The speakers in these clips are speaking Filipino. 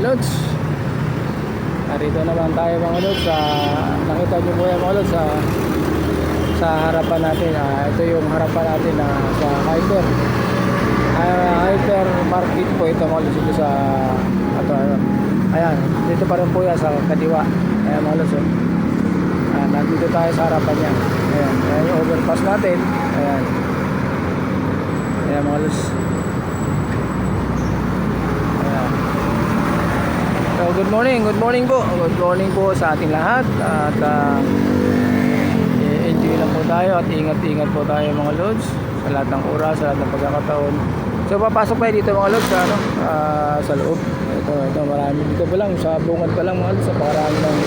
lods. Narito naman tayo mga lods. Nakita nyo po yan mga lods sa harapan natin. Ito yung harapan natin sa Hyper. Hyper Market po ito mga lods. Ito sa ayan, dito pa rin po yan sa kadiwa. Ayan mga lods. Nandito tayo sa harapan niya. Ayan, ayan yung overpass natin. Ayan. Ayan mga lods. So, good morning po. Good morning po sa ating lahat. At enjoy lang po tayo at ingat-ingat po tayo mga lods sa lahat ng oras, sa lahat ng pagkakataon. So papasok tayo dito mga lods sa loob. Ito marami dito pa lang, sa bungad pa lang mga lods, sa pakarami ng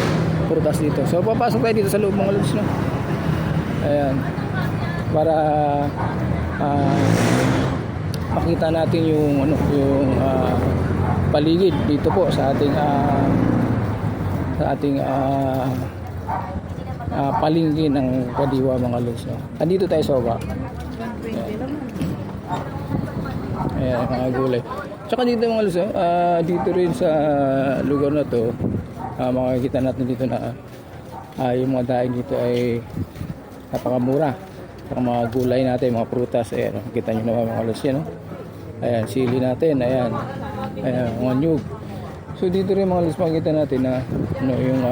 prutas dito. So papasok tayo dito sa loob mga lods, no? Ayan. Para makita natin yung paligid dito po sa ating palingki ng kadiwa mga lods. Andito tayo sa baba. Ayan mga gulay. Tsaka dito mga lods, dito rin sa lugar na to, makikita natin dito na yung mga daing dito ay napakamura. Tsaka mga gulay natin, mga prutas, ayan, kita nyo naman mga lods yan, no? Ayan, sili natin, ayan, mga nyug. So dito rin mga lods, makikita natin na yung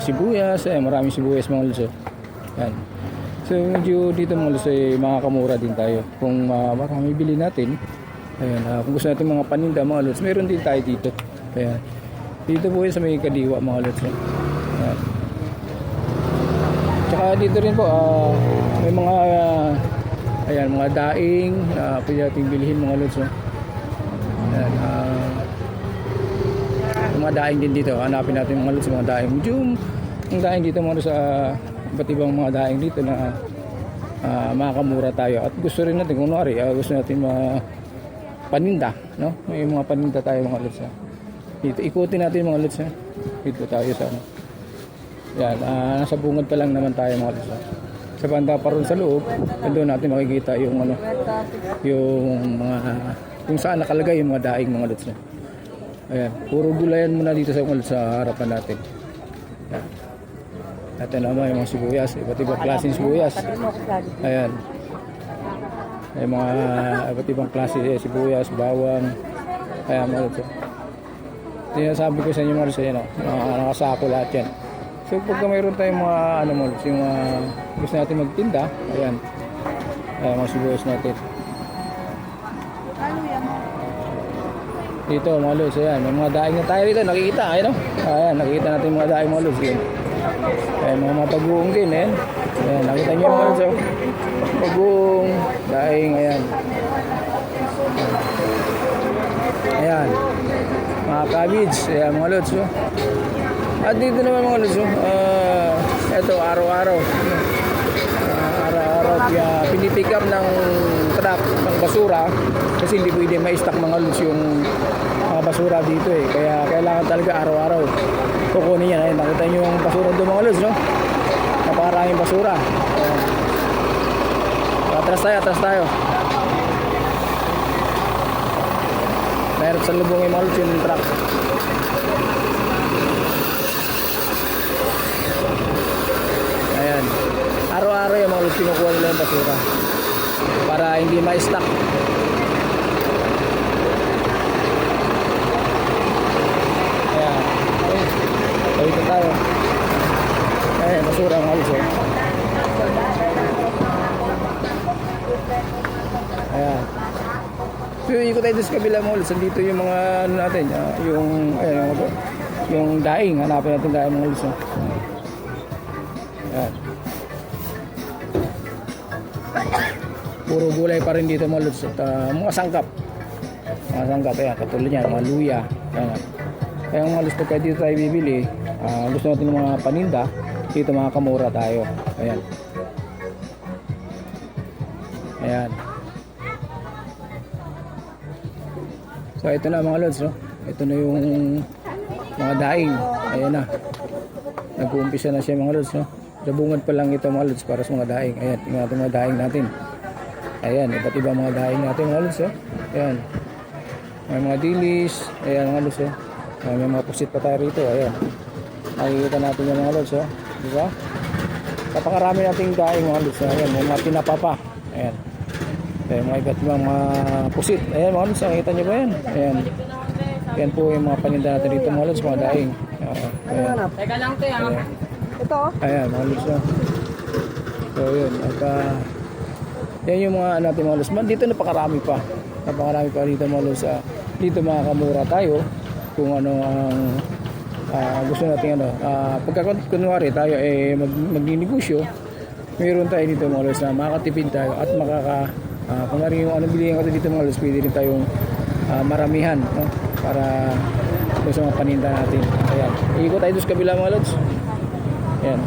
sibuyas, maraming sibuyas mga lods. Ayan. So medyo dito mga lods ay makakamura din tayo kung marami bili natin. Ayan, kung gusto natin mga paninda mga lods, meron din tayo dito. Ayan. Dito po yun sa may kadiwa mga lods. Ayan. Tsaka dito rin po may mga ayan, mga daing pwede natin bilhin mga lods. Ayan, mga daing din dito, hanapin natin mga lods, mga daing. Yung daing dito mga lods, iba't ibang mga daing dito na makakamura tayo. At gusto rin natin, kung nari, gusto natin paninda, no? May mga paninda tayo mga lods. Dito, ikutin natin mga lods. Dito tayo sa yan, nasa bungad pa lang naman tayo mga lods. Sa banda pa ron sa loob, doon natin makikita yung yung mga kung saan nakalagay yung mga daing mga lods. Ayan, puro gulayan muna dito sa harapan natin. Ayan. Natin naman yung mga sibuyas, iba't ibang klaseng sibuyas. Ayan. May mga iba't ibang klase sibuyas, bawang. Ayan mga lods. Sinasabi ko sa inyo mga lods, nakasako lahat yan. So pagka mayroon tayong mga yung gusto natin magtinda, ayan. Ayan mga sibuyas natin. Dito mga lods, ayan, may mga daing na tayo dito, nakikita, ayan, no? Ayan, nakikita natin yung mga daing mga lods, ayan. Ayan, mga pag-uong din, ayan. Ayan, nakita nyo mga lods, pag-uong, daing, ayan. Ayan, mga cabbage, ayan mga lods, oh. At dito naman mga lods, ito araw-araw, araw-araw pinipick up ng truck ng basura kasi hindi pwede ma-stock mga lods yung basura dito kaya kailangan talaga araw-araw kukunin yan. Ayun, nakita nyo yung basura doon mga lods, no? Napakaraming basura. Atras tayo mahirap sa lubong yung mga lods yung truck. Ayan, araw-araw yung mga lods kinukuha nila yung basura para hindi ma-stock. Ayan, dito tayo. Ayan, basura mga lods. Ayan, so ikot tayo sa kabila mga lods. Dito yung mga natin, yung daing, hanapin natin daing mga lods. Ayan. Puro gulay pa rin dito mga lods. At mga sangkap, ayan, katulad yan, mga luya. Ayan. Kaya mga lods, pagka dito tayo bibili, gusto natin ng mga paninda, dito mga kamura tayo. Ayan. Ayan. So ito na mga lods, no? Ito na yung mga daing. Ayan na, nag-uumpisa na siya mga lods, no? Dabungan pa lang ito mga lods para sa mga daing. Ayan, tingnan natin mga daing natin. Ayan, iba't ibang mga daing natin mga lods. Ayan. May mga dilis. Ayan mga lods. May mga pusit pa tayo rito. Ayan. Nakikita natin yung mga lods. Di ba? Napakarami nating daing mga lods. Ayan. May mga tinapa pa. Ayan. Ayan mga iba't ibang mga pusit. Ayan mga lods. Nakikita nyo ba yan? Ayan. Yan po yung mga paninda natin dito mga lods. Mga daing. Ayan. Teka lang to yan. Ayan. Ito. Ayan mga lods. So yun. At yan yung mga natin mga lods. Dito napakarami pa. Napakarami pa dito mga lods. Dito makakamura tayo kung ano ang gusto natin pagka kunwari tayo magninegosyo, mayroon tayo dito mga lods na makakatipid tayo at kunwari yung bilihin natin dito mga lods, pwede rin tayong maramihan, no? Para sa mga paninda natin. Ayan, ikot tayo sa kabila mga lods. Ayan.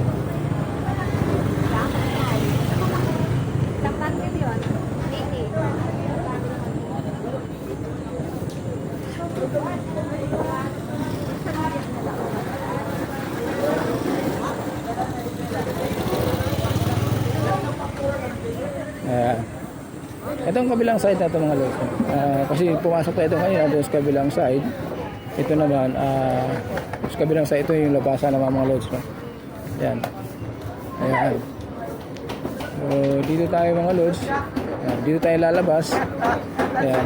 Ayan. Itong kabilang side na ito mga lods. Kasi pumasok tayo ito ngayon doon sa kabilang side. Ito naman, sa kabilang side ito yung labasan ng mga lods. No? Ayan. Ayan. So, dito tayo mga lods. Ayan. Dito tayo lalabas. Ayan.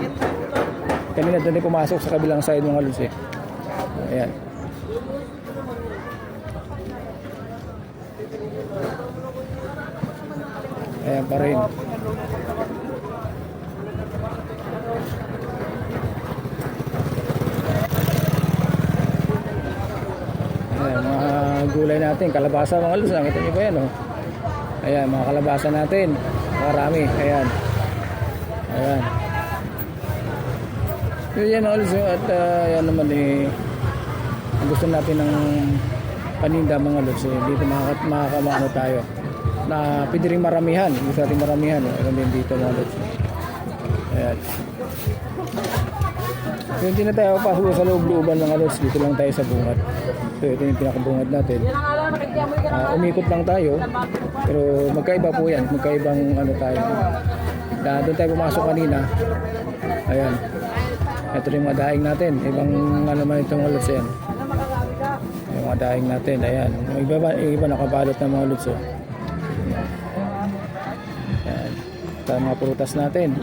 Kanina doon ay pumasok sa kabilang side mga lods eh. Ayan. Ayan pa rin. Ayan, mga gulay natin, kalabasa mga lods, nakita nyo ba yan Ayan, mga kalabasa natin, marami, ayan. Ayan. Yun yan mga lods, at yan naman gusto natin ng paninda mga lods, dito makakamano tayo na pwede rin maramihan, gusto natin maramihan, ayan din dito mga lods. Ayan. So, hindi na tayo pasok sa loob-looban mga lods, dito lang tayo sa bungad. So ito yung pinakabungad natin. Umikot lang tayo, pero magkaiba po yan, magkaibang tayo. Doon tayo pumasok kanina. Ayan. Ito yung mga daing natin, ibang naman itong mga lods yan. Yung mga daing natin, ayan. Iba nakabalot ng mga lods. Ayan. Ito yung mga prutas natin.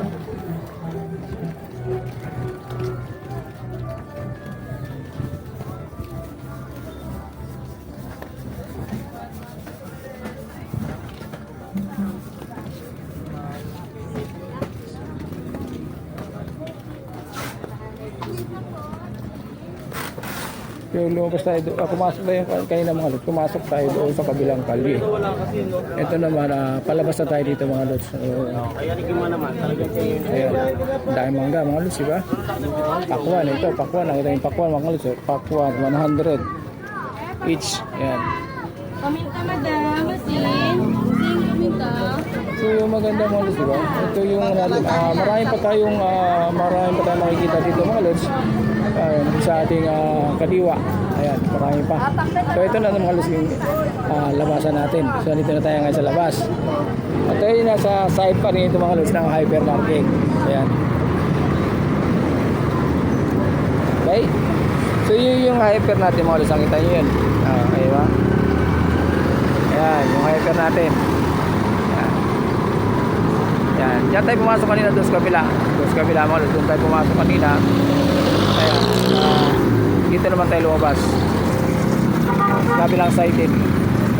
Yung lumabas tayo doon, pumasok tayo kanina mga lods, pumasok tayo doon sa kabilang kalye. Ito naman, palabas na tayo dito mga lods. Ayan, dahil mangga mga lods, diba? Pakwan, ito, pakwan, nakita yung pakwan mga lods, pakwan, 100 each. Ayan. Paminta madam, masin. Sing paminta. So yung maganda mga lods, diba? Ito yung natin, marami pa tayong makikita dito mga lods. Sa ating kadiwa. Ayan, marami pa. So ito na mga lods yung labasan natin. So dito na tayo ngayon sa labas. At tayo nasa side pa rin ito mga lods ng hypermarket. Ayan. Okay. So yun yung hyper natin mga lods. Nakita nyo yun. Okay ba? Ayan, yung hyper natin. Ayan. Ayan. Diyan tayo pumasok kanina doon sa kabila. Doon sa kabila mga lods. Doon tayo pumasok kanina. Ayan, dito naman tayo lumabas kabilang side din.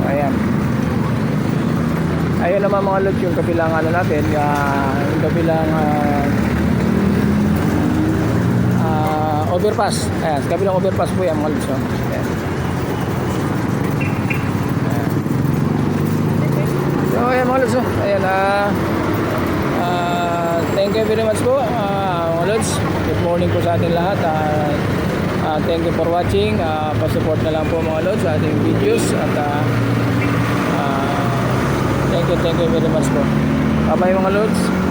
Ayan, ayun naman mga lods yung kabilang natin, yung kabilang overpass. Ayan, kabilang overpass po yan mga lods. Ayan. Ayan. So ayan mga lods. Ayan, thank you very much po mga lods. Good morning po sa ating lahat. Thank you for watching. Pa-support na lang po mga lods sa ating videos. At thank you very much po. Bye bye mga lods.